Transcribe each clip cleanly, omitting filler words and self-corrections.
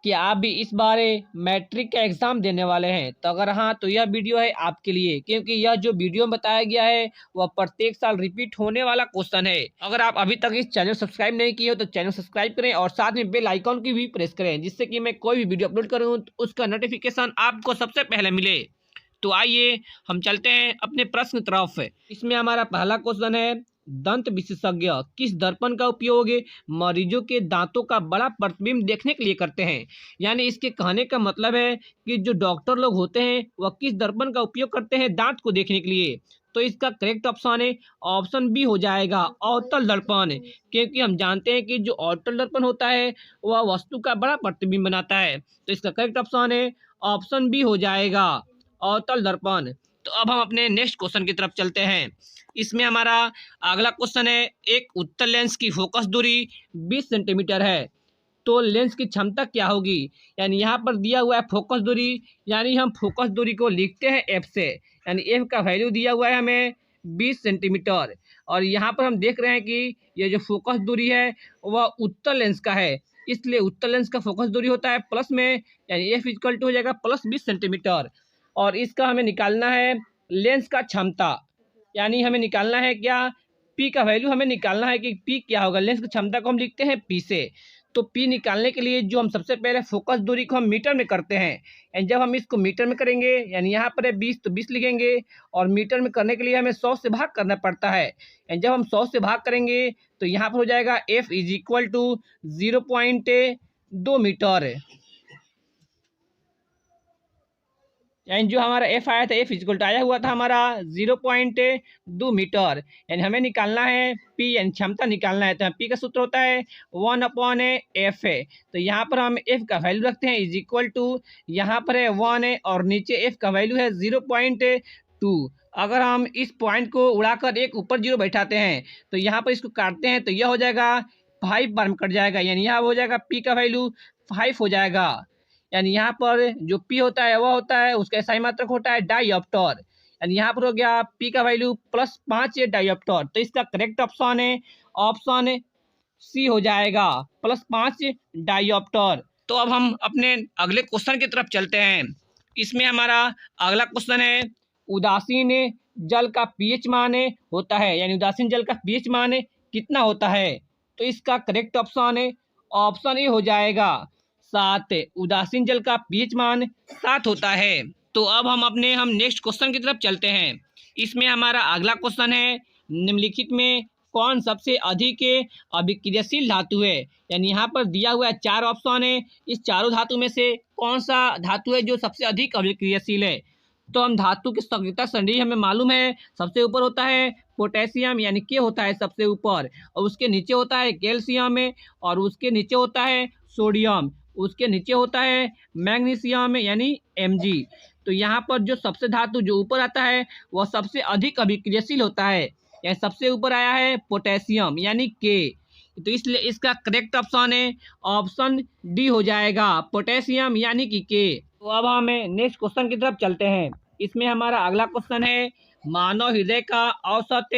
क्या आप भी इस बार मैट्रिक का एग्जाम देने वाले हैं? तो अगर हाँ, तो यह वीडियो है आपके लिए, क्योंकि यह जो वीडियो में बताया गया है वह प्रत्येक साल रिपीट होने वाला क्वेश्चन है। अगर आप अभी तक इस चैनल सब्सक्राइब नहीं किए हो तो चैनल सब्सक्राइब करें और साथ में बेल आइकॉन की भी प्रेस करें, जिससे कि मैं कोई भी वीडियो अपलोड करूँ तो उसका नोटिफिकेशन आपको सबसे पहले मिले। तो आइए हम चलते हैं अपने प्रश्न तरफ। इसमें हमारा पहला क्वेश्चन है, दंत विशेषज्ञ किस दर्पण का उपयोग मरीजों के दांतों का बड़ा प्रतिबिंब देखने के लिए करते हैं? यानी इसके कहने का मतलब है कि जो डॉक्टर लोग होते हैं वह किस दर्पण का उपयोग करते हैं दांत को देखने के लिए। तो इसका करेक्ट ऑप्शन है ऑप्शन बी हो जाएगा, अवतल दर्पण। क्योंकि हम जानते हैं कि जो अवतल दर्पण होता है वह वस्तु का बड़ा प्रतिबिंब बनाता है। तो इसका करेक्ट ऑप्शन है ऑप्शन बी हो जाएगा, अवतल दर्पण। तो अब हम अपने नेक्स्ट क्वेश्चन की तरफ चलते हैं। इसमें हमारा अगला क्वेश्चन है, एक उत्तल लेंस की फोकस दूरी 20 सेंटीमीटर है, तो लेंस की क्षमता क्या होगी? यानी यहाँ पर दिया हुआ है फोकस दूरी, यानी हम फोकस दूरी को लिखते हैं एफ से, यानी एफ का वैल्यू दिया हुआ है हमें 20 सेंटीमीटर। और यहाँ पर हम देख रहे हैं कि ये जो फोकस दूरी है वह उत्तल लेंस का है, इसलिए उत्तल लेंस का फोकस दूरी होता है प्लस में, यानी एफ इक्वल टू हो जाएगा प्लस 20 सेंटीमीटर। और इसका हमें निकालना है लेंस का क्षमता, यानी हमें निकालना है क्या, पी का वैल्यू हमें निकालना है कि पी क्या होगा। लेंस की क्षमता को हम लिखते हैं पी से। तो पी निकालने के लिए जो हम सबसे पहले फोकस दूरी को हम मीटर में करते हैं, एंड जब हम इसको मीटर में करेंगे यानी यहाँ पर है 20 तो 20 लिखेंगे, और मीटर में करने के लिए हमें 100 से भाग करना पड़ता है। एंड जब हम 100 से भाग करेंगे तो यहाँ पर हो जाएगा F is equal to 0.2 metre. यानी जो हमारा एफ आया था, एफ इक्वल टू आया हुआ था हमारा 0.2 मीटर। यानी हमें निकालना है पी, यानी क्षमता निकालना है। तो पी का सूत्र होता है 1/एफ है। तो यहाँ पर हम एफ का वैल्यू रखते हैं इज इक्वल टू, यहाँ पर है 1 है और नीचे एफ का वैल्यू है 0.2। अगर हम इस पॉइंट को उड़ाकर एक ऊपर 0 बैठाते हैं तो यहाँ पर इसको काटते हैं तो यह हो जाएगा 5 बार में कट जाएगा, यानी यहाँ हो जाएगा पी का वैल्यू 5 हो जाएगा। यानी यहाँ पर जो पी होता है वह होता है उसका SI मात्रक होता है डाइऑप्टर, यानी यहाँ पर हो गया पी का वैल्यू +5 डाइऑप्टर। तो इसका करेक्ट ऑप्शन है ऑप्शन सी हो जाएगा +5 डाइऑप्टर। तो अब हम अपने अगले क्वेश्चन की तरफ चलते हैं। इसमें हमारा अगला क्वेश्चन है, उदासीन जल का पीएच मान होता है, यानी उदासीन जल का पीएच मान कितना होता है? तो इसका करेक्ट ऑप्शन है ऑप्शन ए हो जाएगा 7। उदासीन जल का पीएच मान 7 होता है। तो अब हम नेक्स्ट क्वेश्चन की तरफ चलते हैं। इसमें हमारा अगला क्वेश्चन है, निम्नलिखित में कौन सबसे अधिक अभिक्रियाशील धातु है? यानी यहाँ पर दिया हुआ है 4 ऑप्शन है, इस चारों धातु में से कौन सा धातु है जो सबसे अधिक अभिक्रियाशील है? तो हम धातु की सक्रियता श्रेणी हमें मालूम है, सबसे ऊपर होता है पोटेशियम, यानी के होता है सबसे ऊपर, और उसके नीचे होता है कैल्शियम और उसके नीचे होता है सोडियम, उसके नीचे होता है मैग्नीशियम यानी Mg। तो यहाँ पर जो सबसे धातु जो ऊपर आता है वह सबसे अधिक अभिक्रियाशील होता है, यानी सबसे ऊपर आया है पोटेशियम यानी के। तो इसलिए इसका करेक्ट ऑप्शन है ऑप्शन डी हो जाएगा पोटेशियम यानी कि के। तो अब हम नेक्स्ट क्वेश्चन की तरफ चलते हैं। इसमें हमारा अगला क्वेश्चन है, मानव हृदय का औसत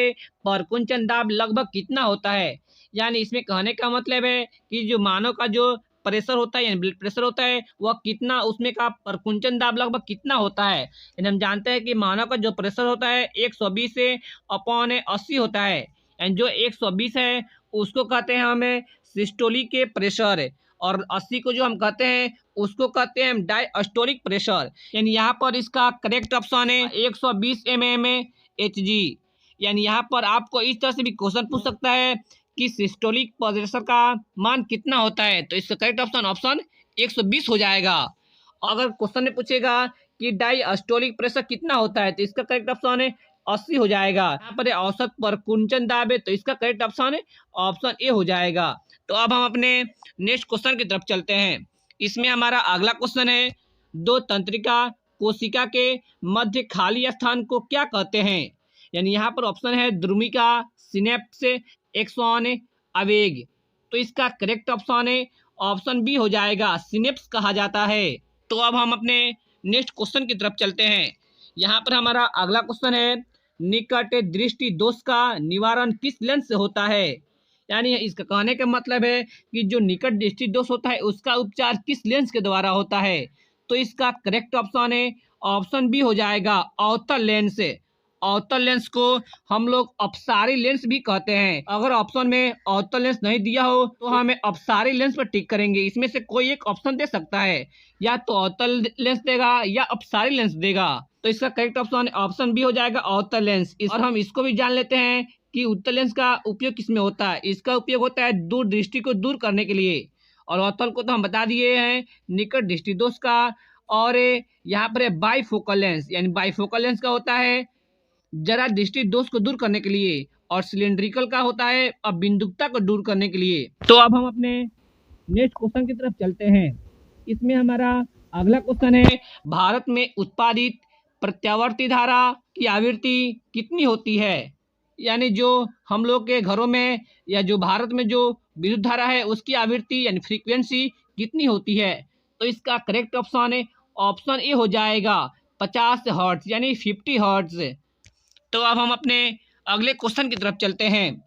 परकुंचन दाब लगभग कितना होता है? यानी इसमें कहने का मतलब है कि जो मानव का जो प्रेशर होता है यानी ब्लड प्रेशर होता है वह कितना, उसमें का परकुंचन दाब लगभग कितना होता है? यानी हम जानते हैं कि मानव का जो प्रेशर होता है 120/80 होता है, यानी जो 120 है उसको कहते हैं हमें सिस्टोलिक के प्रेशर, और 80 को जो हम कहते हैं उसको कहते हैं हम डायस्टोलिक प्रेशर। यानी यहाँ पर इसका करेक्ट ऑप्शन है 120 mmHg। यानी यहाँ पर आपको इस तरह से भी क्वेश्चन पूछ सकता है कि सिस्टोलिक प्रेशर का मान कितना होता है? तो इसका करेक्ट ऑप्शन 120 हो जाएगा। अगर क्वेश्चन में पूछेगा कि डायस्टोलिक प्रेशर कितना होता है तो इसका करेक्ट ऑप्शन है 80 हो जाएगा। यहाँ पर औसत परकुंचन दाब है तो इसका करेक्ट ऑप्शन है ऑप्शन ए हो जाएगा। तो अब हम अपने नेक्स्ट क्वेश्चन की तरफ चलते हैं। इसमें हमारा अगला क्वेश्चन है, दो तंत्रिका कोशिका के मध्य खाली स्थान को क्या कहते हैं? यानी यहाँ पर ऑप्शन है द्रुमिका, सिनेप्स, एक्सॉन, आवेग। तो इसका करेक्ट ऑप्शन है ऑप्शन बी हो जाएगा सिनेप्स कहा जाता है। तो अब हम अपने नेक्स्ट क्वेश्चन की तरफ चलते हैं। यहाँ पर हमारा अगला क्वेश्चन है, निकट दृष्टि दोष का निवारण किस लेंस से होता है? यानी इसका कहने का मतलब है कि जो निकट दृष्टि दोष होता है उसका उपचार किस लेंस के द्वारा होता है। तो इसका करेक्ट ऑप्शन है ऑप्शन बी हो जाएगा अवतल लेंस। अवतल लेंस को हम लोग अपसारी लेंस भी कहते हैं। अगर ऑप्शन में अवतल लेंस नहीं दिया हो तो हमें अपसारी लेंस पर टिक करेंगे। इसमें से कोई एक ऑप्शन दे सकता है, या तो अवतल लेंस देगा या अपसारी लेंस देगा। तो इसका करेक्ट ऑप्शन ऑप्शन बी हो जाएगा अवतल लेंस। और हम इसको भी जान लेते हैं कि उत्तल लेंस का उपयोग किसमें होता है। इसका उपयोग होता है दूर दृष्टि को दूर करने के लिए, और अवतल को तो हम बता दिए हैं निकट दृष्टि दोष का। और यहाँ पर बाईफोकल लेंस, यानी बाईफोकल लेंस का होता है जरा दृष्टि दोष को दूर करने के लिए, और सिलेंड्रिकल का होता है अब बिंदुकता को दूर करने के लिए। तो अब हम अपने नेक्स्ट क्वेश्चन की तरफ चलते हैं। इसमें हमारा अगला क्वेश्चन है भारत में उत्पादित प्रत्यावर्ती धारा की आवृत्ति कितनी होती है। यानी जो हम लोग के घरों में या जो भारत में जो विद्युत धारा है उसकी आवृत्ति यानी फ्रीक्वेंसी कितनी होती है। तो इसका करेक्ट ऑप्शन है ऑप्शन ए हो जाएगा 50 हर्ट्ज यानी 50 हर्ट्ज। तो अब हम अपने अगले क्वेश्चन की तरफ चलते हैं।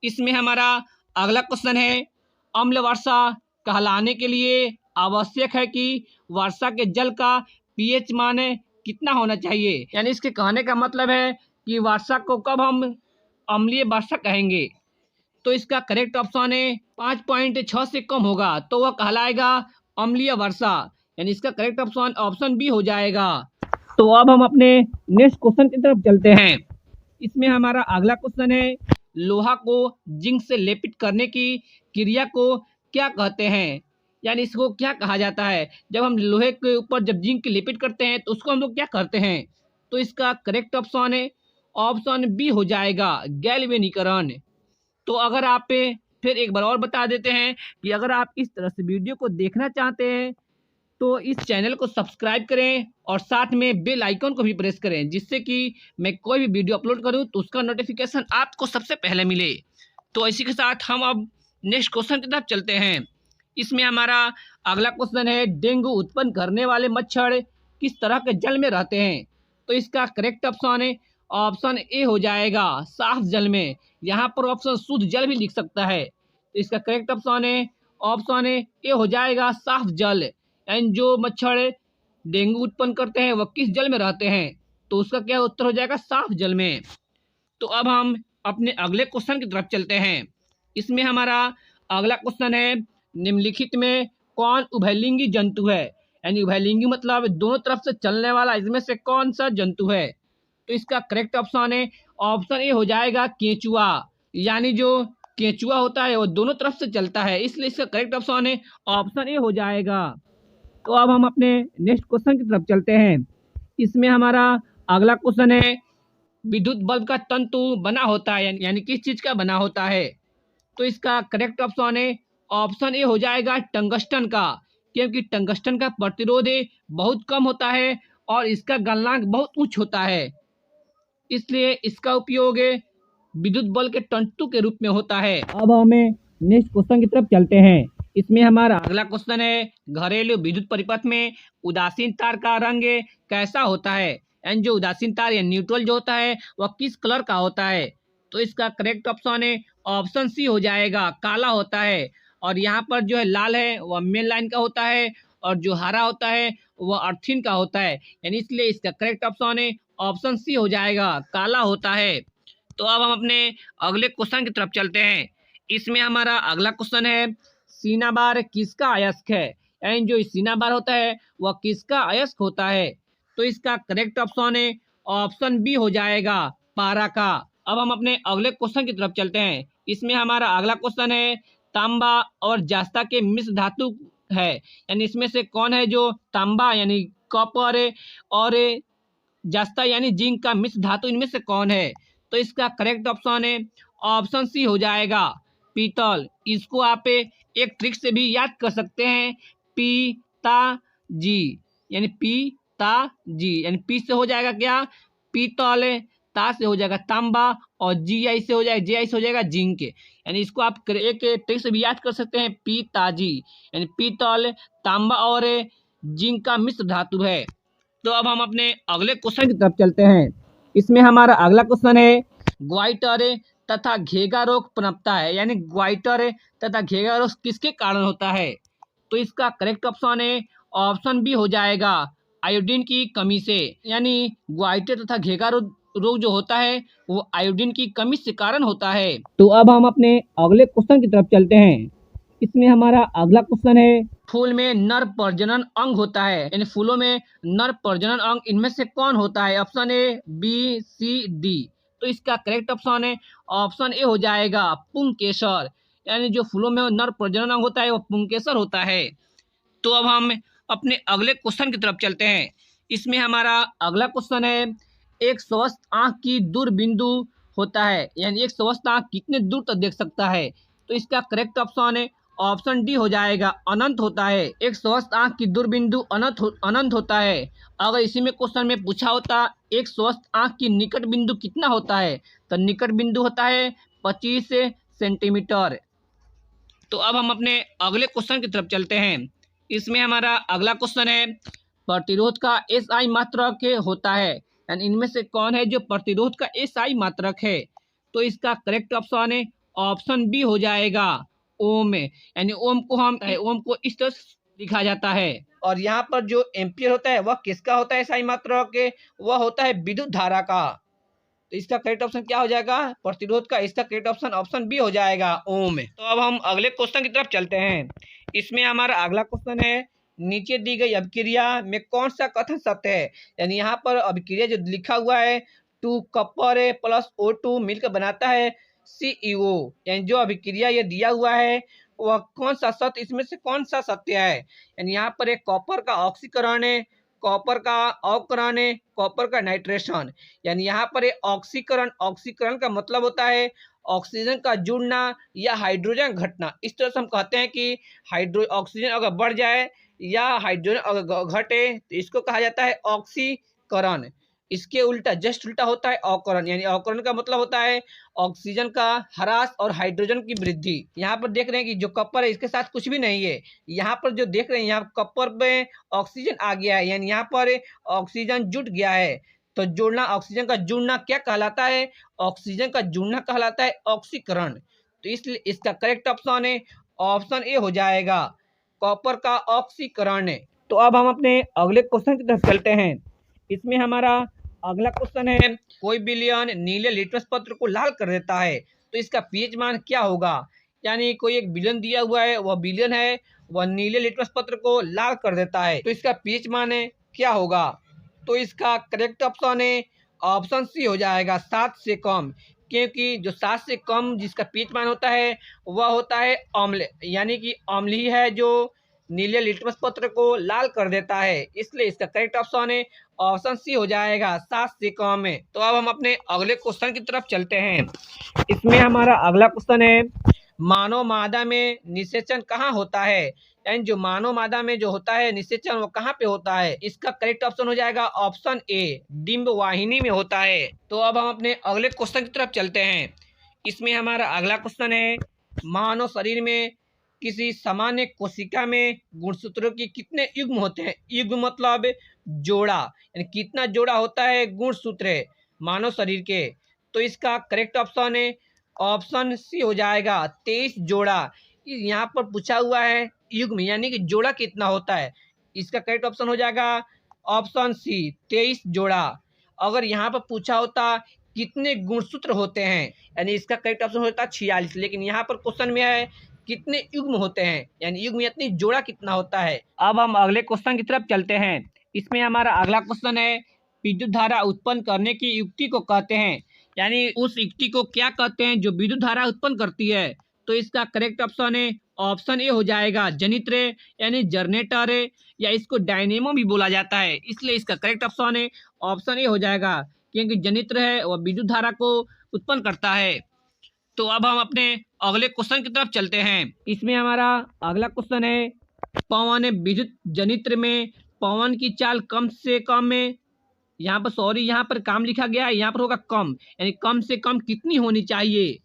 इसमें हमारा अगला क्वेश्चन है अम्ल वर्षा कहलाने के लिए आवश्यक है कि वर्षा के जल का पीएच मान कितना होना चाहिए। यानी इसके कहने का मतलब है कि वर्षा को कब हम अम्लीय वर्षा कहेंगे। तो इसका करेक्ट ऑप्शन है 5.6 से कम होगा तो वह कहलाएगा अम्लीय वर्षा। यानी इसका करेक्ट ऑप्शन ऑप्शन बी हो जाएगा। तो अब हम अपने नेक्स्ट क्वेश्चन की तरफ चलते हैं। इसमें हमारा अगला क्वेश्चन है लोहा को जिंक से लेपित करने की क्रिया को क्या कहते हैं। यानी इसको क्या कहा जाता है। जब हम लोहे के ऊपर जब जिंक लेपित करते हैं तो उसको हम लोग क्या करते हैं। तो इसका करेक्ट ऑप्शन है ऑप्शन बी हो जाएगा गैल्वेनीकरण। तो अगर आप फिर एक बार और बता देते हैं कि अगर आप इस तरह से वीडियो को देखना चाहते हैं तो इस चैनल को सब्सक्राइब करें और साथ में बेल आइकन को भी प्रेस करें, जिससे कि मैं कोई भी वीडियो अपलोड करूं तो उसका नोटिफिकेशन आपको सबसे पहले मिले। तो इसी के साथ हम अब नेक्स्ट क्वेश्चन की तरफ चलते हैं। इसमें हमारा अगला क्वेश्चन है डेंगू उत्पन्न करने वाले मच्छर किस तरह के जल में रहते हैं। तो इसका करेक्ट ऑप्शन है ऑप्शन ए हो जाएगा साफ जल में। यहाँ पर ऑप्शन शुद्ध जल भी लिख सकता है। तो इसका करेक्ट ऑप्शन है ऑप्शन ए हो जाएगा साफ जल। एंड जो मच्छर डेंगू उत्पन्न करते हैं वह किस जल में रहते हैं। तो उसका क्या उत्तर हो जाएगा साफ जल में। तो अब हम अपने अगले क्वेश्चन की तरफ चलते हैं। इसमें हमारा अगला क्वेश्चन है निम्नलिखित में कौन उभयलिंगी जंतु है। यानी उभयलिंगी मतलब दोनों तरफ से चलने वाला, इसमें से कौन सा जंतु है। तो इसका करेक्ट ऑप्शन है ऑप्शन ए हो जाएगा केंचुआ। यानी जो केंचुआ होता है वो दोनों तरफ से चलता है, इसलिए इसका करेक्ट ऑप्शन है ऑप्शन ए हो जाएगा। तो अब हम अपने नेक्स्ट क्वेश्चन की तरफ चलते हैं। इसमें हमारा अगला क्वेश्चन है विद्युत बल्ब का तंतु बना होता है यानी किस चीज का बना होता है। तो इसका करेक्ट ऑप्शन है ऑप्शन ए हो जाएगा टंगस्टन का, क्योंकि टंगस्टन का प्रतिरोध बहुत कम होता है और इसका गलनांक बहुत उच्च होता है, इसलिए इसका उपयोग विद्युत बल्ब के तंतु के रूप में होता है। अब हमें नेक्स्ट क्वेश्चन की तरफ चलते हैं। इसमें हमारा अगला क्वेश्चन है घरेलू विद्युत परिपथ में उदासीन तार का रंग कैसा होता है। एंड जो उदासीन तार या न्यूट्रल जो होता है वह किस कलर का होता है। तो इसका करेक्ट ऑप्शन है ऑप्शन सी हो जाएगा काला होता है। और यहाँ पर जो है लाल है वह मेन लाइन का होता है, और जो हरा होता है वह अर्थिन का होता है। यानी इसलिए इसका करेक्ट ऑप्शन है ऑप्शन सी हो जाएगा काला होता है। तो अब हम अपने अगले क्वेश्चन की तरफ चलते हैं। इसमें हमारा अगला क्वेश्चन है सीना बार किसका अयस्क है। यानी जो सीना बार होता है वह किसका अयस्क होता है। तो इसका करेक्ट ऑप्शन है ऑप्शन बी हो जाएगा पारा का। अब हम अपने अगले क्वेश्चन की तरफ चलते हैं। इसमें हमारा अगला क्वेश्चन है तांबा और जास्ता के मिश्र धातु है। यानी इसमें से कौन है जो तांबा यानी कॉपर और जास्ता यानी जिंक का मिश्र धातु, इनमें से कौन है। तो इसका करेक्ट ऑप्शन है ऑप्शन सी हो जाएगा पीतल। इसको आप एक ट्रिक से भी याद कर सकते हैं पीता जी, यानी पीता जी यानी पी से हो जाएगा क्या पीतल, ता से हो जाएगा तांबा, और जी आई से हो जाएगा जे आई से हो जाएगा जिंक। यानी इसको आप एक ट्रिक से भी याद कर सकते हैं पीताजी, यानी पीतल तांबा और जिंक का मिश्र धातु है। तो अब हम अपने अगले क्वेश्चन की तरफ चलते हैं। इसमें हमारा अगला क्वेश्चन है ग्वाइटर तथा घेगा रोग पनपता है, यानी ग्वाइटर तथा घेगा रोग किसके कारण होता है? तो इसका करेक्ट ऑप्शन है ऑप्शन बी हो जाएगा, आयोडीन की कमी से। यानी ग्वाइटर तथा घेगा रोग जो होता है वो आयोडीन की कमी से कारण होता है। तो अब हम अपने अगले क्वेश्चन की तरफ चलते हैं। इसमें हमारा अगला क्वेश्चन है, फूल में नर प्रजनन अंग होता है, यानी फूलों में नर प्रजनन अंग इनमें से कौन होता है? Option A, B, C, D. तो इसका करेक्ट ऑप्शन है ऑप्शन ए हो जाएगा, पुंकेसर। यानी जो फूलों में नर प्रजनन अंग होता है वो पुंकेसर होता है। तो अब हम अपने अगले क्वेश्चन की तरफ चलते हैं। इसमें हमारा अगला क्वेश्चन है, एक स्वस्थ आंख की दूर बिंदु होता है, यानी एक स्वस्थ आंख कितने दूर तक देख सकता है? तो इसका करेक्ट ऑप्शन है ऑप्शन डी हो जाएगा, अनंत होता है। एक स्वस्थ आंख की दूर बिंदु अनंत होता है। अगर इसी में क्वेश्चन में पूछा होता एक स्वस्थ आंख की निकट बिंदु कितना होता है, तो निकट बिंदु होता है 25 सेंटीमीटर। तो अब हम अपने अगले क्वेश्चन की तरफ चलते हैं। इसमें हमारा अगला क्वेश्चन है, प्रतिरोध का एसआई मात्रक होता है, यानी इनमें से कौन है जो प्रतिरोध का एसआई मात्रक है? तो इसका करेक्ट ऑप्शन है ऑप्शन बी हो जाएगा, ओम। यानी ओम को इस तरह लिखा जाता है। और यहाँ पर जो एम्पियर होता है वह किसका होता है एसआई मात्रक? वह होता है विद्युत धारा का। तो इसका करेक्ट ऑप्शन क्या हो जाएगा? प्रतिरोध का। इसका करेक्ट ऑप्शन ऑप्शन बी हो जाएगा, ओम। तो अब हम अगले क्वेश्चन की तरफ चलते हैं। इसमें हमारा अगला क्वेश्चन है, नीचे दी गई अभिक्रिया में कौन सा कथन सत्य है? यानी यहाँ पर अभिक्रिया जो लिखा हुआ है 2 कॉपर प्लस O2 मिलकर बनाता है CeO, यानी जो अभिक्रिया ये दिया हुआ है वह कौन सा सत्य, इसमें से कौन सा सत्य है? यानी यहाँ पर एक कॉपर का ऑक्सीकरण है, कॉपर का अवकरण है, कॉपर का नाइट्रेशन। यानी यहाँ पर ऑक्सीकरण, ऑक्सीकरण का मतलब होता है ऑक्सीजन का जुड़ना या हाइड्रोजन घटना। इस तरह से हम कहते हैं कि ऑक्सीजन अगर बढ़ जाए या हाइड्रोजन अगर घटे तो इसको कहा जाता है ऑक्सीकरण। इसके उल्टा, जस्ट उल्टा होता है अवकरण। यानी अवकरण का मतलब होता है ऑक्सीजन का ह्रास और हाइड्रोजन की वृद्धि। यहाँ पर देख रहे हैं कि जो कॉपर है इसके साथ कुछ भी नहीं है। यहाँ पर जो देख रहे हैं यहाँ कॉपर में ऑक्सीजन आ गया है, यानी यहाँ पर ऑक्सीजन जुट गया है। तो जुड़ना, ऑक्सीजन का जुड़ना क्या कहलाता है? ऑक्सीजन का जुड़ना कहलाता है ऑक्सीकरण। तो इसलिए इसका करेक्ट ऑप्शन है ऑप्शन ए हो जाएगा, कॉपर का ऑक्सीकरण। तो अब हम अपने अगले क्वेश्चन की तरफ चलते हैं। इसमें हमारा अगला क्वेश्चन है, कोई विलयन नीले लिटमस पत्र को लाल कर देता है, तो इसका पीएच मान क्या होगा? यानी कोई एक विलयन दिया हुआ है, वह विलयन है, वह नीले लिटमस पत्र को लाल कर देता है, तो इसका पीएच मान क्या होगा? तो इसका करेक्ट ऑप्शन है ऑप्शन सी हो जाएगा, 7 से कम। क्योंकि जो 7 से कम जिसका पीएच मान होता है वह होता है अम्ल, यानी कि अम्ल ही है जो नीले लिटमस पत्र को लाल कर देता है। इसलिए इसका करेक्ट ऑप्शन है ऑप्शन सी हो जाएगा, 7 से कम में। तो अब हम अपने अगले क्वेश्चन की तरफ चलते हैं। इसमें हमारा अगला क्वेश्चन है, मानव मादा में निषेचन कहाँ होता है? यानी जो मानव मादा में जो होता है निषेचन वो कहाँ पे होता है? इसका करेक्ट ऑप्शन हो जाएगा ऑप्शन ए, डिंब वाहिनी में होता है। तो अब हम अपने अगले क्वेश्चन की तरफ चलते हैं। इसमें हमारा अगला क्वेश्चन है, मानव शरीर में किसी सामान्य कोशिका में गुणसूत्रों की कितने युग्म होते हैं? युग्म मतलब जोड़ा, यानी कितना जोड़ा होता है गुणसूत्र मानव शरीर के? तो इसका करेक्ट ऑप्शन है ऑप्शन सी हो जाएगा, 23 जोड़ा। यहाँ पर पूछा हुआ है युग्म, यानी कि जोड़ा कितना होता है। इसका करेक्ट ऑप्शन हो जाएगा ऑप्शन सी, 23 जोड़ा। अगर यहाँ पर पूछा होता कितने गुणसूत्र होते हैं, यानी इसका करेक्ट ऑप्शन होता 46। लेकिन यहाँ पर क्वेश्चन में है कितने युग्म होते हैं, यानी युग्म यानी जोड़ा कितना होता है। अब हम अगले क्वेश्चन की तरफ चलते हैं। इसमें हमारा अगला क्वेश्चन है, विद्युत धारा उत्पन्न करने की युक्ति को कहते हैं, यानी उस युक्ति को क्या कहते हैं जो विद्युत धारा उत्पन्न करती है? तो इसका करेक्ट ऑप्शन है ऑप्शन ए हो जाएगा, जनित्र, यानी जनरेटर, या इसको डायनेमो भी बोला जाता है। इसलिए इसका करेक्ट ऑप्शन है ऑप्शन ए हो जाएगा, क्योंकि जनित्र है वह विद्युत धारा को उत्पन्न करता है। तो अब हम अपने अगले क्वेश्चन की तरफ चलते हैं। इसमें हमारा अगला क्वेश्चन है, पवन विद्युत जनित्र में पवन की चाल कम से कम में, यहाँ पर सॉरी यहाँ पर काम लिखा गया है, यहाँ पर होगा कम, यानी कम से कम कितनी होनी चाहिए?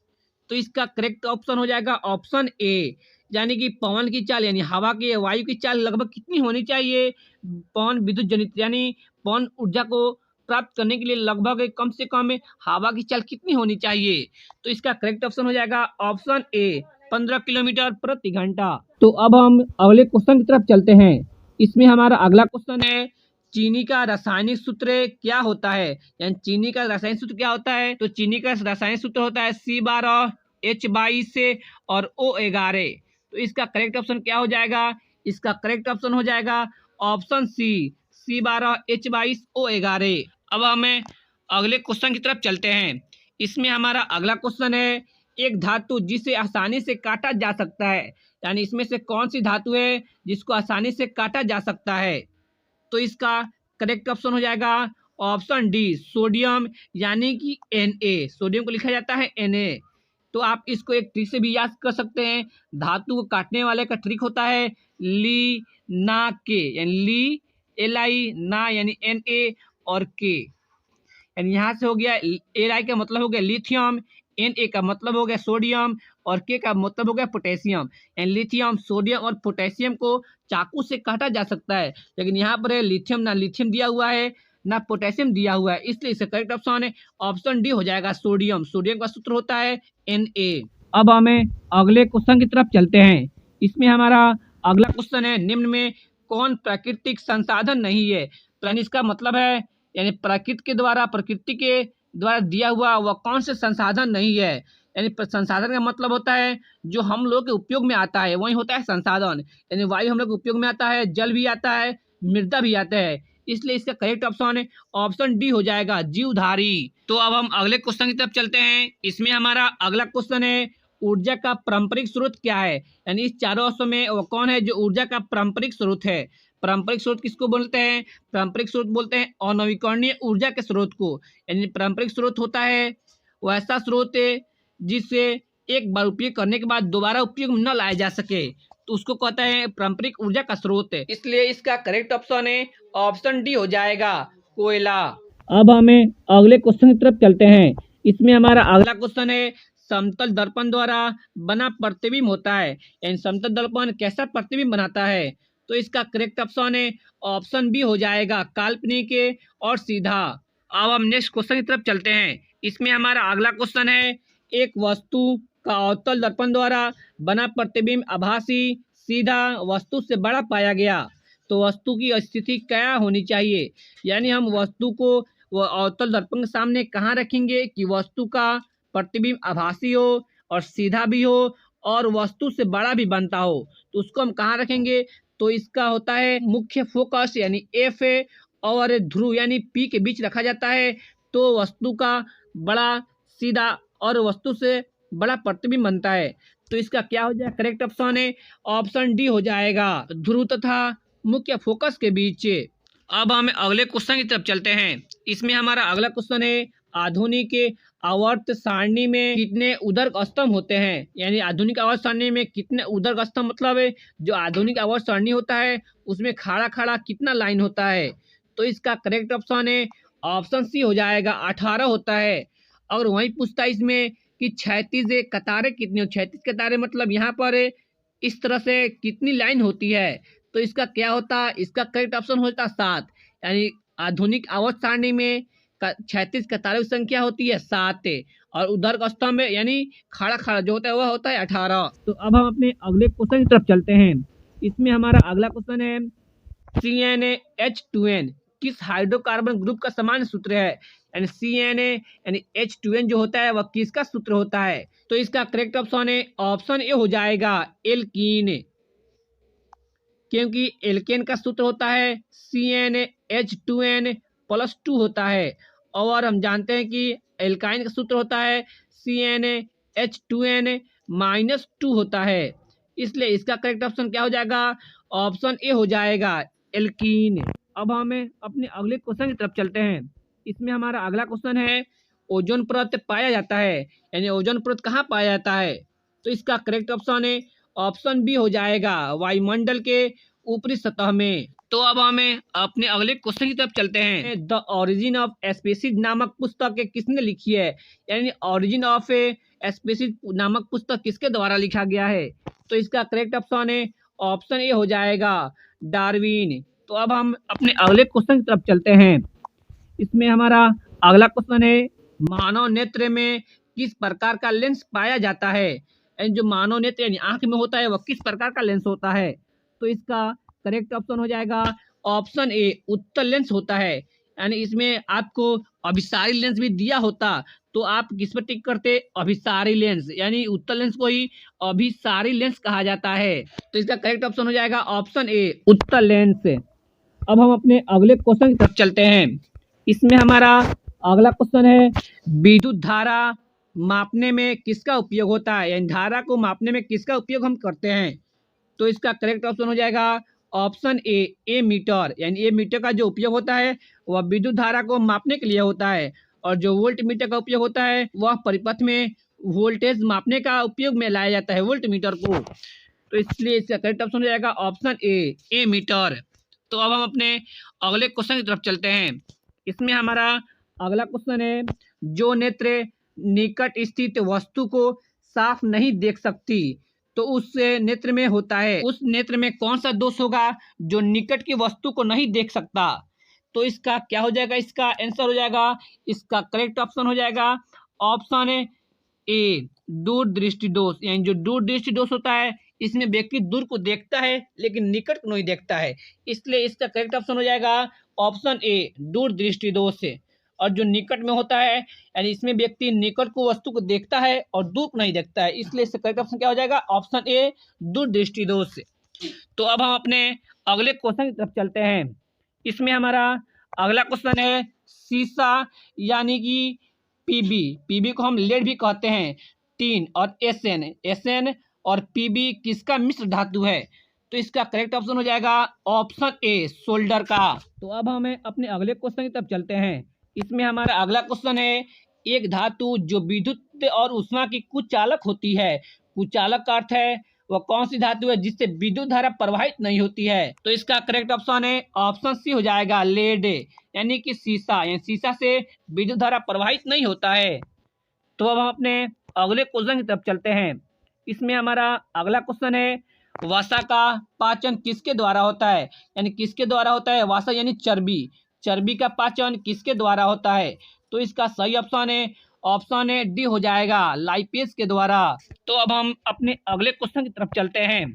तो इसका करेक्ट ऑप्शन हो जाएगा ऑप्शन ए, यानी कि पवन की चाल यानी हवा की वायु की चाल लगभग कितनी होनी चाहिए पवन विद्युत जनित्र, यानी पवन ऊर्जा को प्राप्त करने के लिए लगभग कम से कम हवा की चाल कितनी होनी चाहिए? तो इसका करेक्ट ऑप्शन हो जाएगा ऑप्शन ए 15 किलोमीटर प्रति घंटा। तो अब हम अगले क्वेश्चन की तरफ चलते हैं। इसमें हमारा अगला क्वेश्चन है, चीनी का रासायनिक सूत्र क्या होता है? यानी चीनी का रासायनिक सूत्र क्या होता है? तो चीनी का रासायनिक सूत्र होता है C12 H22 और O11। तो इसका करेक्ट ऑप्शन क्या हो जाएगा? इसका करेक्ट ऑप्शन हो जाएगा option C C12 H22 O11। अब हमें अगले क्वेश्चन की तरफ चलते हैं। इसमें हमारा अगला क्वेश्चन है, एक धातु जिसे आसानी से काटा जा सकता है, यानी इसमें से कौन सी धातु है जिसको आसानी से काटा जा सकता है? तो इसका करेक्ट ऑप्शन हो जाएगा ऑप्शन डी सोडियम, यानी कि Na। सोडियम को लिखा जाता है Na। तो आप इसको एक ट्रिक से भी याद कर सकते हैं। धातु को काटने वाले का ट्रिक होता है ली ना के, यानी ली Li ना यानी Na और के, यानी यहाँ से हो गया Li का मतलब हो गया लिथियम, Na का मतलब हो गया सोडियम और K का मतलब हो गया पोटेशियम। यानी लिथियम, सोडियम और पोटेशियम को चाकू से काटा जा सकता है, लेकिन यहाँ पर लिथियम ना लिथियम दिया हुआ है ना पोटेशियम दिया हुआ है, इसलिए इसका करेक्ट ऑप्शन है ऑप्शन डी हो जाएगा सोडियम। सोडियम का सूत्र होता है Na। अब हमें अगले क्वेश्चन की तरफ चलते हैं। इसमें हमारा अगला क्वेश्चन है, निम्न में कौन प्राकृतिक संसाधन नहीं है? यानी इसका मतलब है, यानी प्रकृति के द्वारा दिया हुआ वह कौन से संसाधन नहीं है? यानी संसाधन का मतलब होता है जो हम लोग के उपयोग में आता है, वही होता है संसाधन। यानी वायु हम लोग के उपयोग में आता है, जल भी आता है, मृदा भी आता है, इसलिए इसका करेक्ट ऑप्शन है ऑप्शन डी हो जाएगा जीवधारी। तो अब हम अगले क्वेश्चन की तरफ चलते हैं। इसमें हमारा अगला क्वेश्चन है, ऊर्जा का पारंपरिक स्रोत क्या है? यानी इस चारों ऑप्शन में वो कौन है जो ऊर्जा का पारंपरिक स्रोत है? पारंपरिक स्रोत किसको बोलते हैं? पारंपरिक स्रोत बोलते हैं अनवीकरणीय ऊर्जा के स्रोत को। यानी पारंपरिक स्रोत होता है वैसा स्रोत है जिससे एक बार उपयोग करने के बाद दोबारा उपयोग न लाया जा सके, तो उसको कहता है पारंपरिक ऊर्जा का स्रोत है, इसलिए इसका करेक्ट ऑप्शन है ऑप्शन डी हो जाएगा कोयला। अब हमें अगले क्वेश्चन की तरफ चलते हैं। इसमें हमारा अगला क्वेश्चन है, समतल दर्पण द्वारा बना प्रतिबिंब होता है, यानी समतल दर्पण कैसा प्रतिबिंब बनाता है? तो इसका करेक्ट ऑप्शन है ऑप्शन बी हो जाएगा काल्पनिक और सीधा। अब हम नेक्स्ट क्वेश्चन की तरफ चलते हैं। इसमें हमारा अगला क्वेश्चन है, एक वस्तु का अवतल दर्पण द्वारा बना प्रतिबिंब आभासी सीधा वस्तु से बड़ा पाया गया, तो वस्तु की स्थिति क्या होनी चाहिए? यानी हम वस्तु को वो अवतल दर्पण के सामने कहाँ रखेंगे कि वस्तु का प्रतिबिंब आभासी हो और सीधा भी हो और वस्तु से बड़ा भी बनता हो, तो उसको हम कहाँ रखेंगे? तो इसका होता है मुख्य फोकस यानी एफ और ध्रुव यानी पी के बीच रखा जाता है, तो वस्तु का बड़ा सीधा और वस्तु से बड़ा प्रतिबिंब बनता है। तो इसका क्या हो जाएगा? करेक्ट ऑप्शन है ऑप्शन डी हो जाएगा ध्रुव तथा मुख्य फोकस के बीच। अब हम अगले क्वेश्चन की तरफ चलते हैं। इसमें हमारा अगला क्वेश्चन है, आधुनिक आवर्त सारणी में कितने उदर्ग स्तंभ होते हैं? यानी आधुनिक आवर्त सारणी में कितने उदर्ग स्तंभ, मतलब है जो आधुनिक आवर्त सारणी होता है उसमें खड़ा खड़ा कितना लाइन होता है? तो इसका करेक्ट ऑप्शन है ऑप्शन सी हो जाएगा 18 होता है। और वही पूछता है इसमें कि 36 कतारें कितनी हो? 36 कतारें मतलब यहाँ पर इस तरह से कितनी लाइन होती है? तो इसका क्या होता है? इसका करेक्ट ऑप्शन होता है 7। यानी आधुनिक आवर्त सारणी में 36 कतारों की संख्या होती है 7 और उदर्ग स्तंभ यानी खड़ा खड़ा जो होता है वह होता है 18। तो अब हम अपने अगले क्वेश्चन की तरफ चलते हैं। इसमें हमारा अगला क्वेश्चन है, CnH2n किस हाइड्रोकार्बन ग्रुप का सामान्य सूत्र है? यानी CNA यानी H2n जो होता है वह किसका सूत्र होता है? तो इसका करेक्ट ऑप्शन है ऑप्शन ए हो जाएगा एल्कीन, क्योंकि एल्केन का सूत्र होता है CnH2n+2 होता है और हम जानते हैं कि एल्काइन का सूत्र होता है CnH2n-2 होता है, इसलिए इसका करेक्ट ऑप्शन क्या हो जाएगा? ऑप्शन ए हो जाएगा एल्कीन। अब हमें अपने अगले क्वेश्चन की तरफ चलते हैं। इसमें हमारा अगला क्वेश्चन है, ओजोन परत पाया जाता है, यानी ओजोन परत कहाँ पाया जाता है? तो इसका करेक्ट ऑप्शन है ऑप्शन बी हो जाएगा वायुमंडल के ऊपरी सतह में। तो अब हमें अपने अगले क्वेश्चन की तरफ चलते हैं। द ओरिजिन ऑफ स्पीसीज नामक पुस्तक किसने लिखी है? यानी ओरिजिन ऑफ स्पीसीज नामक पुस्तक किसके द्वारा लिखा गया है? तो इसका करेक्ट ऑप्शन है ऑप्शन ए हो जाएगा डार्विन। तो अब हम अपने अगले क्वेश्चन की तरफ चलते हैं। इसमें हमारा अगला क्वेश्चन है, मानव नेत्र में किस प्रकार का लेंस पाया जाता है। एंड जो मानव नेत्र यानी आंख में होता है वह किस प्रकार का लेंस होता है। तो इसका करेक्ट ऑप्शन हो जाएगा ऑप्शन ए, उत्तल लेंस होता है। यानी इसमें आपको अभिसारी लेंस भी दिया होता तो आप किस पर टिक करते, अभिसारी लेंस, यानी उत्तल लेंस को ही अभिसारी लेंस कहा जाता है। तो इसका करेक्ट ऑप्शन हो जाएगा ऑप्शन ए, उत्तल लेंस। अब हम अपने अगले क्वेश्चन की तरफ चलते हैं। इसमें हमारा अगला क्वेश्चन है, विद्युत धारा मापने में किसका उपयोग होता है, यानी धारा को मापने में किसका उपयोग हम करते हैं। तो इसका करेक्ट ऑप्शन हो जाएगा ऑप्शन ए, ए मीटर। यानी ए मीटर का जो उपयोग होता है वह विद्युत धारा को मापने के लिए होता है, और जो वोल्ट मीटर का उपयोग होता है वह परिपथ में वोल्टेज मापने का उपयोग में लाया जाता है, वोल्ट मीटर को। तो इसलिए इसका करेक्ट ऑप्शन हो जाएगा ऑप्शन ए मीटर। तो अब हम अपने अगले क्वेश्चन की तरफ चलते हैं। इसमें हमारा अगला क्वेश्चन है, जो नेत्र निकट स्थित वस्तु को साफ नहीं देख सकती तो उस नेत्र में होता है, उस नेत्र में कौन सा दोष होगा जो निकट की वस्तु को नहीं देख सकता। तो इसका क्या हो जाएगा, इसका आंसर हो जाएगा, इसका करेक्ट ऑप्शन हो जाएगा ऑप्शन ए, दूर दृष्टि दोष। यानी जो दूर दृष्टि दोष होता है इसमें व्यक्ति दूर को देखता है लेकिन निकट को नहीं देखता है, इसलिए इसका करेक्ट ऑप्शन हो जाएगा ऑप्शन ए, दूर दृष्टि दोष से। और जो निकट में होता है यानी इसमें व्यक्ति निकट को वस्तु को देखता है और दूर को नहीं देखता है, इसलिए इसका करेक्ट ऑप्शन क्या हो जाएगा, ऑप्शन ए, दूर दृष्टि दोष से। तो अब हम अपने अगले क्वेश्चन की तरफ चलते हैं। इसमें हमारा अगला क्वेश्चन है, सीसा यानी कि पीबी, पीबी को हम लेड भी कहते हैं, टीन और एसएन, एसएन और पीबी किसका मिश्र धातु है। तो इसका करेक्ट ऑप्शन हो जाएगा ऑप्शन ए, सोल्डर का। तो अब हमें अपने अगले क्वेश्चन की तरफ चलते हैं। इसमें हमारा अगला क्वेश्चन है, एक धातु जो विद्युत और ऊष्मा की कुचालक होती है, कुचालक का अर्थ है वह कौन सी धातु है जिससे विद्युत धारा प्रवाहित नहीं होती है। तो इसका करेक्ट ऑप्शन है ऑप्शन सी हो जाएगा, लेड, यानी कि सीसा, यानी सीसा से विद्युत धारा प्रवाहित नहीं होता है। तो अब हम अपने अगले क्वेश्चन की तरफ चलते हैं। इसमें हमारा अगला क्वेश्चन है, वसा का पाचन किसके द्वारा होता है, यानी किसके द्वारा होता है वसा, यानी चर्बी, चर्बी का पाचन किसके द्वारा होता है। तो इसका सही ऑप्शन है ऑप्शन ए, डी हो जाएगा, लाइपेज के द्वारा। तो अब हम अपने अगले क्वेश्चन की तरफ चलते हैं।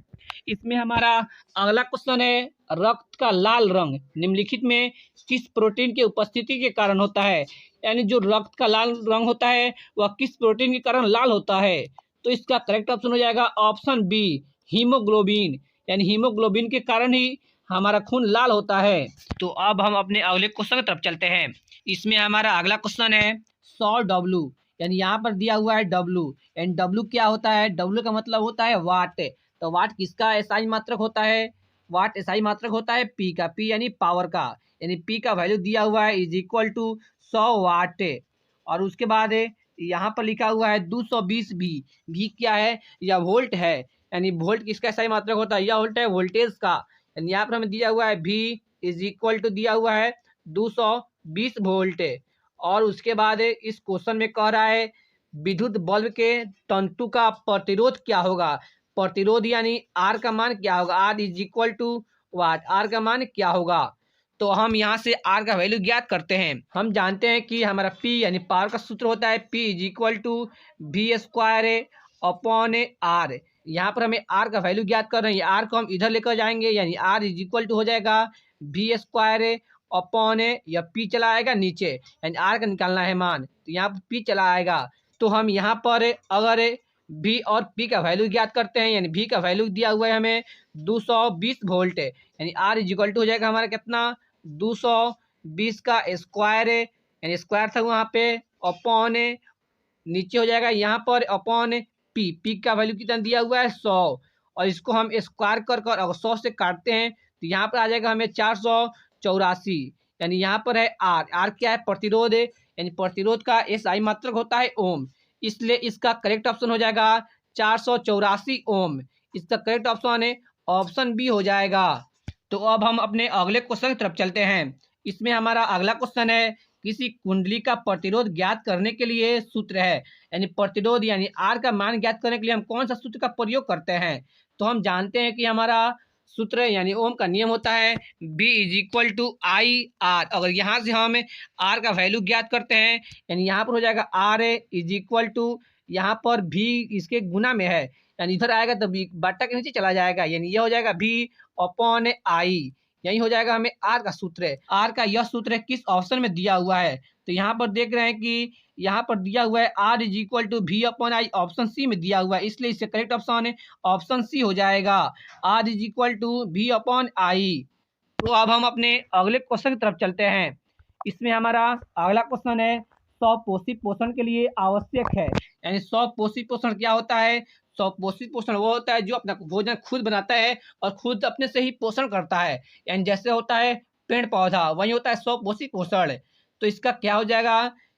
इसमें हमारा अगला क्वेश्चन है, रक्त का लाल रंग निम्नलिखित में किस प्रोटीन की उपस्थिति के कारण होता है, यानी जो रक्त का लाल रंग होता है वह किस प्रोटीन के कारण लाल होता है। तो इसका करेक्ट ऑप्शन हो जाएगा ऑप्शन बी, हीमोग्लोबिन, यानी हीमोग्लोबिन के कारण ही हमारा खून लाल होता है। तो अब हम अपने अगले क्वेश्चन की तरफ चलते हैं। इसमें हमारा अगला क्वेश्चन है 100 W, यानी यहाँ पर दिया हुआ है W, एंड W क्या होता है, W का मतलब होता है वाट। तो वाट किसका एसआई मात्रक होता है, वाट एसआई मात्रक होता है P का, P यानी पावर का, यानी P का वैल्यू दिया हुआ है इज इक्वल टू 100 वाट। और उसके बाद यहाँ पर लिखा हुआ है 220 भी क्या है, या वोल्ट है, यानी वोल्ट किसका एसआई मात्रक होता है, यह वोल्ट है वोल्टेज का। यानी यहाँ पर हमें दिया हुआ है V इज इक्वल टू दिया हुआ है 220 वोल्ट। और उसके बाद इस क्वेश्चन में कह रहा है विद्युत बल्ब के तंतु का प्रतिरोध क्या होगा, प्रतिरोध यानी आर का मान क्या होगा, R is equal to what, R का मान क्या होगा। तो हम यहाँ से आर का वैल्यू ज्ञात करते हैं। हम जानते हैं कि हमारा पी यानी पावर का सूत्र होता है P is equal to V square upon R. यहाँ पर हमें आर का वैल्यू ज्ञात कर रहे हैं, आर को हम इधर लेकर जाएंगे, यानी आर इज इक्वल टू हो जाएगा वी स्क्वायर अपॉन या पी चला आएगा नीचे, यानी आर का निकालना है मान, तो यहाँ पर पी चला आएगा। तो हम यहाँ पर अगर V और P का वैल्यू ज्ञात करते हैं, यानी V का वैल्यू दिया हुआ है हमें 220 वोल्ट, यानी R इज इक्वल टू हो जाएगा हमारा कितना 220 का स्क्वायर, यानी स्क्वायर था वहाँ पे, अपॉन नीचे हो जाएगा यहाँ पर अपॉन P का वैल्यू कितना दिया हुआ है 100, और इसको हम स्क्वायर कर अगर 100 से काटते हैं तो यहाँ पर आ जाएगा हमें 484, यानी यहाँ पर है आर क्या है, प्रतिरोध है, यानी प्रतिरोध का एसआई मात्रक होता है ओम, इसलिए इसका करेक्ट ऑप्शन हो जाएगा 484 ओम। इसका करेक्ट ऑप्शन है ऑप्शन बी हो जाएगा। तो अब हम अपने अगले क्वेश्चन की तरफ चलते हैं। इसमें हमारा अगला क्वेश्चन है, किसी कुंडली का प्रतिरोध ज्ञात करने के लिए सूत्र है, यानी प्रतिरोध यानी आर का मान ज्ञात करने के लिए हम कौन सा सूत्र का प्रयोग करते हैं। तो हम जानते हैं कि हमारा सूत्र यानी ओम का नियम होता है B is equal to I R. अगर यहाँ से हम आर का वैल्यू ज्ञात करते हैं यानी यहाँ पर हो जाएगा आर इज इक्वल टू, यहाँ पर भी इसके गुना में है यानी इधर आएगा तो बी बट्टा के नीचे चला जाएगा यानी यह हो जाएगा भी अपॉन आई। यही हो जाएगा हमें आर का सूत्र है। आर का यह सूत्र किस ऑप्शन में दिया हुआ है तो यहाँ पर देख रहे हैं कि यहाँ पर दिया हुआ है आर इज इक्वल टू भी अपॉन आई, ऑप्शन सी में दिया हुआ है, इसलिए इससे करेक्ट ऑप्शन है ऑप्शन सी हो जाएगा, आर इज इक्वल टू भी अपॉन आई। तो अब हम अपने अगले क्वेश्चन की तरफ चलते हैं। इसमें हमारा अगला क्वेश्चन है स्वपोषी पोषण के लिए आवश्यक है। यानी स्वपोषी पोषण क्या होता है? स्वपोषी पोषण वो होता है जो अपना भोजन खुद बनाता है और खुद अपने से ही पोषण करता है। यानी जैसे होता है पेड़ पौधा, वही होता है स्वपोषी पोषण। तो इसका क्या हो जाएगा?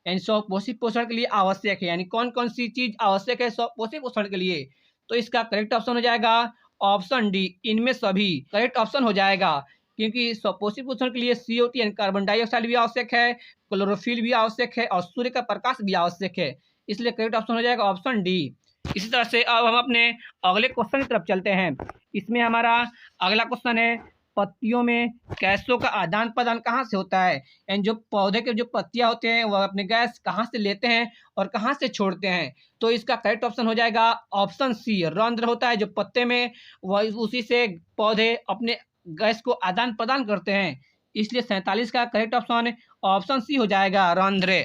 यानी स्वपोषी पोषण के लिए आवश्यक है, यानी कौन कौन सी चीज आवश्यक है स्वपोषी पोषण के लिए? तो इसका करेक्ट ऑप्शन हो जाएगा ऑप्शन डी, इनमें सभी करेक्ट ऑप्शन हो जाएगा। क्योंकि स्वपोषी पोषण के लिए CO2 यानी कार्बन डाइऑक्साइड भी आवश्यक है, क्लोरोफिल भी आवश्यक है और सूर्य का प्रकाश भी आवश्यक है, इसलिए करेक्ट ऑप्शन हो जाएगा ऑप्शन डी। इसी तरह से अब हम अपने अगले क्वेश्चन की तरफ चलते हैं। इसमें हमारा अगला क्वेश्चन है पत्तियों में गैसों का आदान प्रदान कहाँ से होता है? यानी जो पौधे के जो पत्तियां होते हैं वह अपने गैस कहाँ से लेते हैं और कहाँ से छोड़ते हैं? तो इसका करेक्ट ऑप्शन हो जाएगा ऑप्शन सी, रंध्र होता है जो पत्ते में, वह उसी से पौधे अपने गैस को आदान प्रदान करते हैं, इसलिए 47 का करेक्ट ऑप्शन ऑप्शन सी हो जाएगा, रंध्र।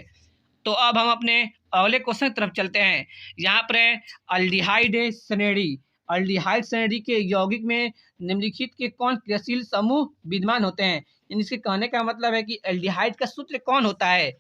तो अब हम अपने अगले क्वेश्चन की तरफ चलते हैं। यहाँ पर अल्डिहाइड श्रेणी, अल्डिहाइड श्रेणी के यौगिक में निम्नलिखित के कौन क्रियाशील समूह विद्यमान होते हैं? इसके कहने का मतलब है कि एल्डिहाइड का सूत्र कौन होता है?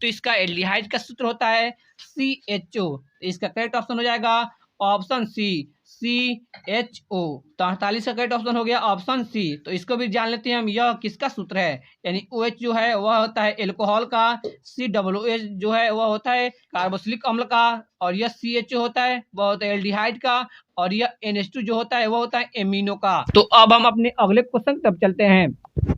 तो इसका एल्डिहाइड का सूत्र होता है CHO। इसका करेक्ट ऑप्शन हो जाएगा ऑप्शन सी, CHO। तो 48 का करेक्ट ऑप्शन हो गया ऑप्शन सी। तो इसको भी जान लेते हैं हम, यह किसका सूत्र है? यानी OH जो है वह होता है एल्कोहल का, COOH जो है वह होता है कार्बोक्सिलिक अम्ल का, और यह CHO होता है वह होता है एल्डिहाइड का, और यह NH2 जो होता है वह होता है एमिनो का। तो अब हम अपने अगले क्वेश्चन की तरफ चलते हैं।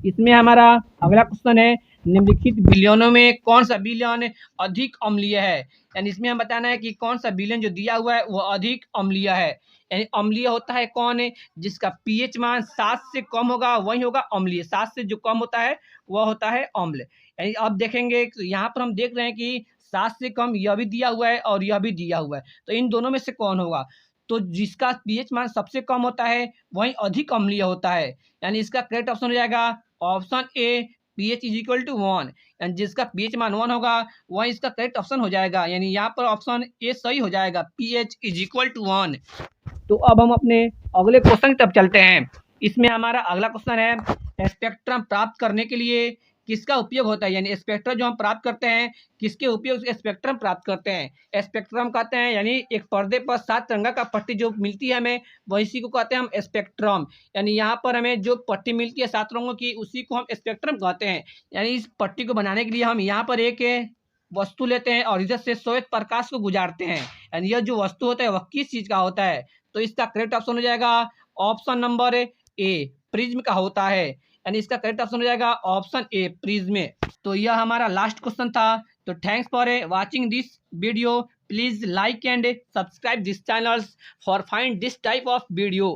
इसमें हमारा अगला क्वेश्चन है निम्नलिखित विलयनों में कौन सा विलयन अधिक अम्लीय है? यानी इसमें हम बताना है कि कौन सा विलयन जो दिया हुआ है वह अधिक अम्लीय है। यानी अम्लीय होता है कौन है? जिसका पीएच मान 7 से कम होगा वही होगा अम्लीय, 7 से जो कम होता है वह होता है अम्ल। यानी अब देखेंगे तो यहाँ पर हम देख रहे हैं कि 7 से कम यह भी दिया हुआ है और यह भी दिया हुआ है, तो इन दोनों में से कौन होगा? तो जिसका पीएच मान सबसे कम होता है वही अधिक अम्लीय होता है, यानी इसका करेक्ट ऑप्शन हो जाएगा option A, pH is equal to 1। यानी जिसका pH मान 1 होगा वही इसका करेक्ट ऑप्शन हो जाएगा, यानी यहाँ पर ऑप्शन ए सही हो जाएगा, pH इज इक्वल टू 1। तो अब हम अपने अगले क्वेश्चन की तरफ चलते हैं। इसमें हमारा अगला क्वेश्चन है स्पेक्ट्रम प्राप्त करने के लिए किसका उपयोग होता है? यानी स्पेक्ट्रम जो हम प्राप्त करते हैं किसके उपयोग से स्पेक्ट्रम प्राप्त करते हैं? स्पेक्ट्रम कहते हैं यानी एक पर्दे पर 7 रंगा का पट्टी जो मिलती है हमें, वही को कहते हैं हम स्पेक्ट्रम। यानी यहाँ पर हमें जो पट्टी मिलती है 7 रंगों की उसी को हम स्पेक्ट्रम कहते हैं। यानी इस पट्टी को बनाने के लिए हम यहाँ पर एक वस्तु लेते हैं और इधर से श्वेत प्रकाश को गुजारते हैं। यानी यह जो वस्तु होता है वह किस चीज का होता है? तो इसका करेक्ट ऑप्शन हो जाएगा ऑप्शन नंबर ए, प्रिज्म का होता है। यानी इसका करेक्ट ऑप्शन हो जाएगा ऑप्शन ए, प्रिज्म। तो यह हमारा लास्ट क्वेश्चन था। तो thanks for watching this video. Please like and subscribe this channel for find this type of video.